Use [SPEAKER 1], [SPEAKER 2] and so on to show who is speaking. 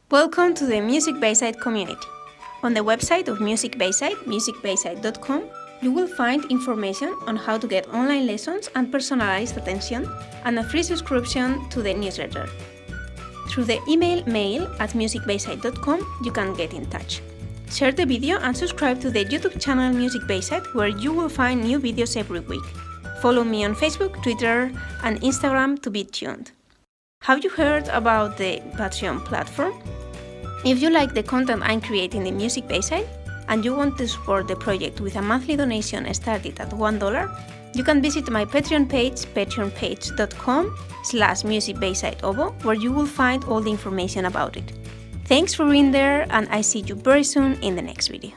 [SPEAKER 1] Welcome to the MusicBayside community. On the website of MusicBayside, musicbayside.com, you will find information on how to get online lessons and personalized attention, and a free subscription to the newsletter. Through the email mail@musicbayside.com, you can get in touch. Share the video and subscribe to the YouTube channel MusicBayside, where you will find new videos every week. Follow me on Facebook, Twitter, and Instagram to be tuned. Have you heard about the Patreon platform? If you like the content I'm creating in MusicBayside and you want to support the project with a monthly donation started at $1, you can visit my Patreon page, patreonpage.com/musicbaysideobo, where you will find all the information about it. Thanks for being there, and I see you very soon in the next video.